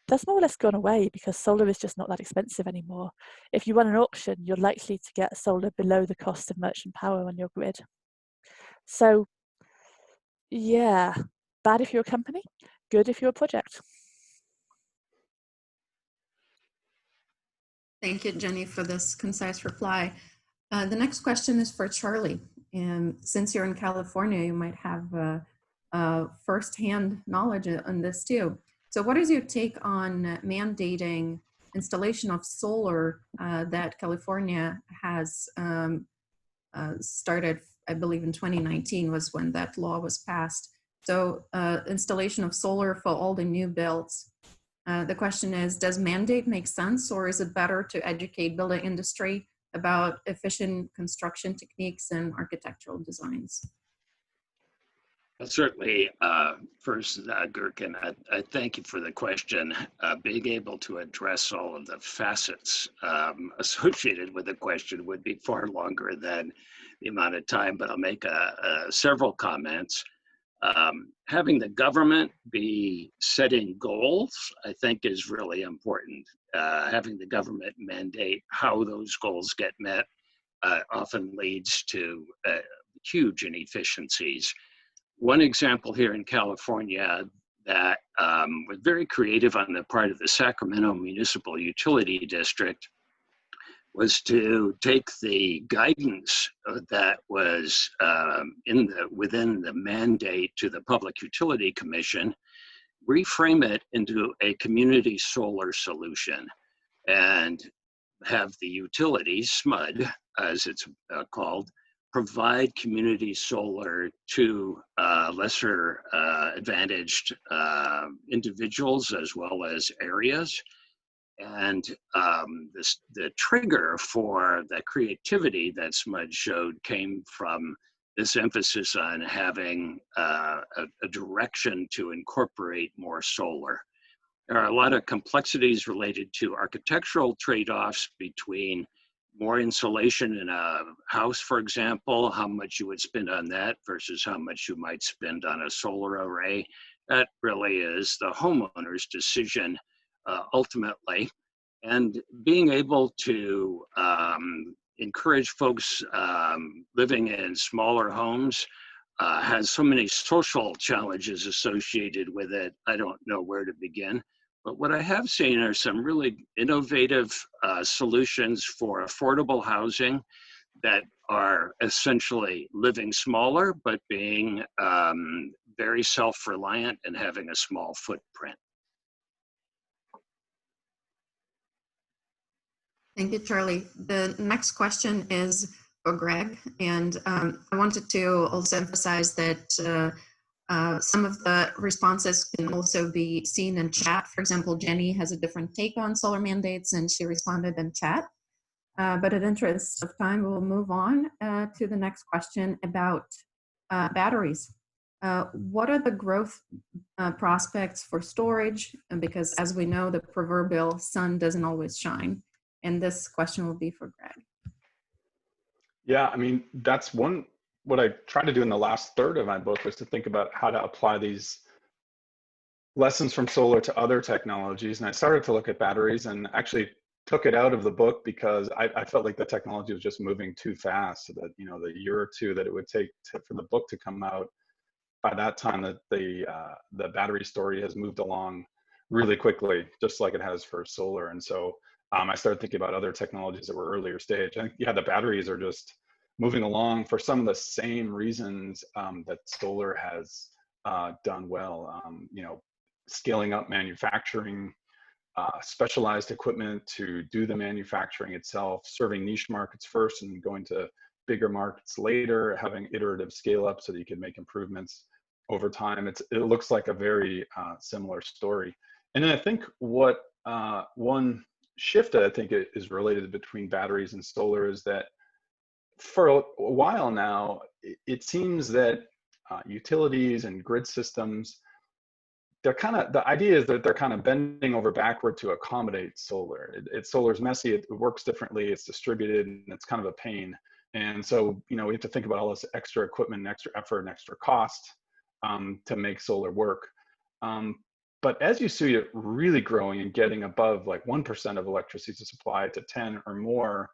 that's more or less gone away because solar is just not that expensive anymore. If you run an auction, you're likely to get solar below the cost of merchant power on your grid. So, yeah, bad if you're a company, good if you're a project. Thank you, Jenny, for this concise reply. The next question is for Charlie. And since you're in California, you might have firsthand knowledge on this too. So what is your take on mandating installation of solar that California has started, I believe in 2019 was when that law was passed. So installation of solar for all the new builds. The question is, does mandate make sense, or is it better to educate building industry about efficient construction techniques and architectural designs? Well, certainly, first, Gherkin, I thank you for the question. Being able to address all of the facets associated with the question would be far longer than the amount of time, but I'll make several comments. Having the government be setting goals, I think, is really important. Having the government mandate how those goals get met often leads to huge inefficiencies. One example here in California that was very creative on the part of the Sacramento Municipal Utility District was to take the guidance that was within the mandate to the Public Utility Commission, reframe it into a community solar solution, and have the utilities, SMUD, as it's called, provide community solar to lesser advantaged individuals as well as areas. And the trigger for the creativity that SMUD showed came from this emphasis on having a direction to incorporate more solar. There are a lot of complexities related to architectural trade-offs between more insulation in a house, for example, how much you would spend on that versus how much you might spend on a solar array. That really is the homeowner's decision ultimately. And being able to encourage folks living in smaller homes has so many social challenges associated with it, I don't know where to begin. But what I have seen are some really innovative solutions for affordable housing that are essentially living smaller, but being very self-reliant and having a small footprint. Thank you, Charlie. The next question is for Greg. And I wanted to also emphasize that some of the responses can also be seen in chat. For example, Jenny has a different take on solar mandates and she responded in chat. But in interest of time, we'll move on to the next question about batteries. What are the growth prospects for storage? Because as we know, the proverbial sun doesn't always shine. And this question will be for Greg. Yeah, I mean, that's one what I tried to do in the last third of my book was to think about how to apply these lessons from solar to other technologies. And I started to look at batteries, and actually took it out of the book because I felt like the technology was just moving too fast, so that, you know, the year or two that it would take for the book to come out, by that time that the battery story has moved along really quickly, just like it has for solar. And so I started thinking about other technologies that were earlier stage. And yeah, the batteries are just moving along for some of the same reasons that solar has done well. You know, scaling up manufacturing, specialized equipment to do the manufacturing itself, serving niche markets first and going to bigger markets later, having iterative scale up so that you can make improvements over time. It looks like a very similar story. And then I think what one shift that I think is related between batteries and solar is that for a while now, it seems that utilities and grid systems, the idea is that they're kind of bending over backward to accommodate solar. Solar's messy, it works differently, it's distributed, and it's kind of a pain. And so, you know, we have to think about all this extra equipment and extra effort and extra cost to make solar work. But as you see it really growing and getting above like 1% of electricity supply to 10 or more,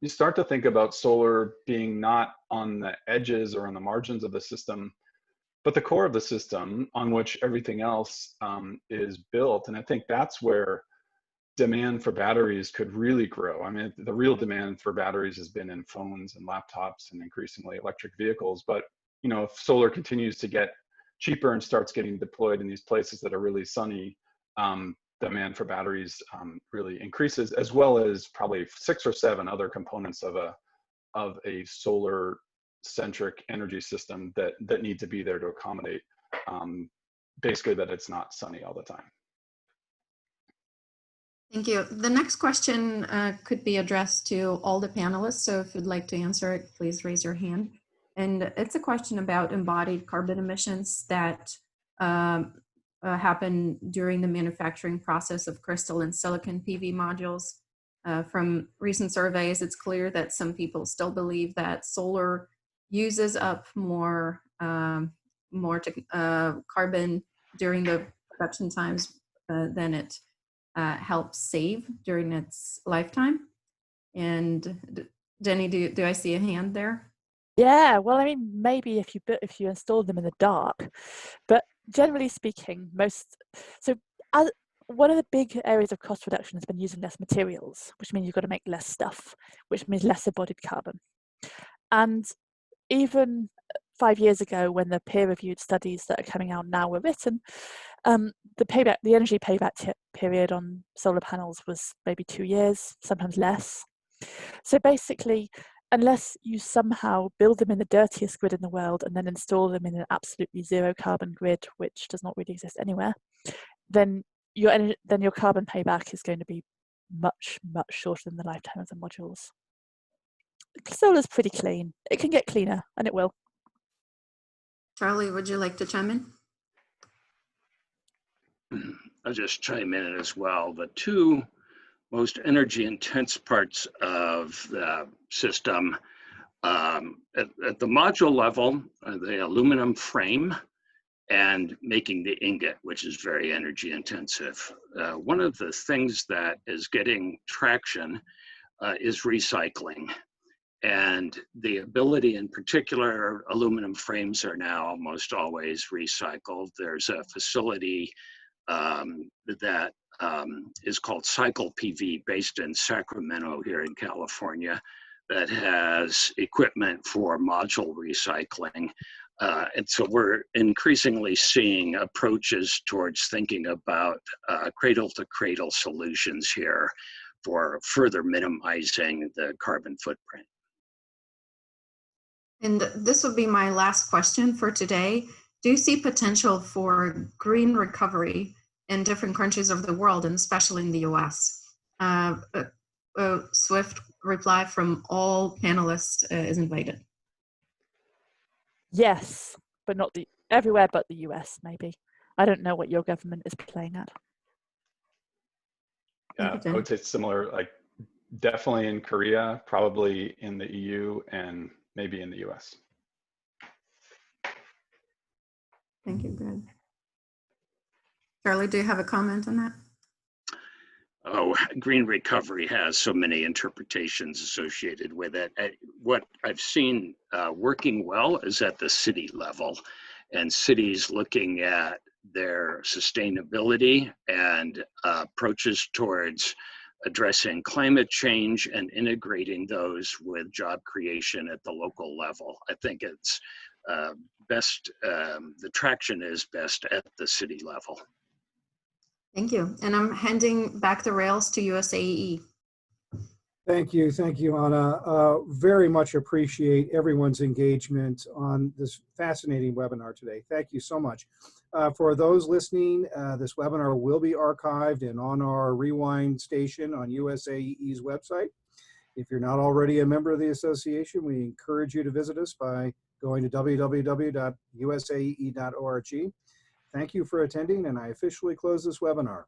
you start to think about solar being not on the edges or on the margins of the system, but the core of the system on which everything else is built. And I think that's where demand for batteries could really grow. I mean, the real demand for batteries has been in phones and laptops and increasingly electric vehicles. But, you know, if solar continues to get cheaper and starts getting deployed in these places that are really sunny, demand for batteries really increases, as well as probably 6 or 7 other components of a solar centric energy system that need to be there to accommodate basically that it's not sunny all the time. Thank you. The next question could be addressed to all the panelists. So if you'd like to answer it, please raise your hand. And it's a question about embodied carbon emissions that happen during the manufacturing process of crystal and silicon PV modules. From recent surveys, it's clear that some people still believe that solar uses up more carbon during the production times than it helps save during its lifetime. And Jenny, do I see a hand there? Yeah, well, I mean, maybe if you install them in the dark, but generally speaking, one of the big areas of cost reduction has been using less materials, which means you've got to make less stuff, which means less embodied carbon. And even 5 years ago, when the peer-reviewed studies that are coming out now were written, the energy payback period on solar panels was maybe 2 years, sometimes less. So basically, unless you somehow build them in the dirtiest grid in the world and then install them in an absolutely zero carbon grid, which does not really exist anywhere, then your carbon payback is going to be much, much shorter than the lifetime of the modules. Solar's pretty clean. It can get cleaner, and it will. Charlie, would you like to chime in? I'll just chime in as well. The two most energy intense parts of the system at the module level, the aluminum frame and making the ingot, which is very energy intensive. One of the things that is getting traction is recycling. And the ability, in particular, aluminum frames are now almost always recycled. There's a facility that is called Cycle PV based in Sacramento here in California that has equipment for module recycling. And so we're increasingly seeing approaches towards thinking about cradle-to-cradle solutions here for further minimizing the carbon footprint. And this would be my last question for today. Do you see potential for green recovery in different countries of the world, and especially in the US? A swift reply from all panelists is invited. Yes, but not everywhere but the US, maybe. I don't know what your government is playing at. Yeah, I would say similar, like definitely in Korea, probably in the EU, and maybe in the US. Thank you, Greg. Charlie, do you have a comment on that? Oh, green recovery has so many interpretations associated with it. What I've seen working well is at the city level, and cities looking at their sustainability and approaches towards addressing climate change and integrating those with job creation at the local level. I think it's best, the traction is best at the city level. Thank you. And I'm handing back the rails to USAEE. Thank you, Anna. Very much appreciate everyone's engagement on this fascinating webinar today. Thank you so much. For those listening, this webinar will be archived and on our Rewind station on USAEE's website. If you're not already a member of the association, we encourage you to visit us by going to www.usaee.org. Thank you for attending, and I officially close this webinar.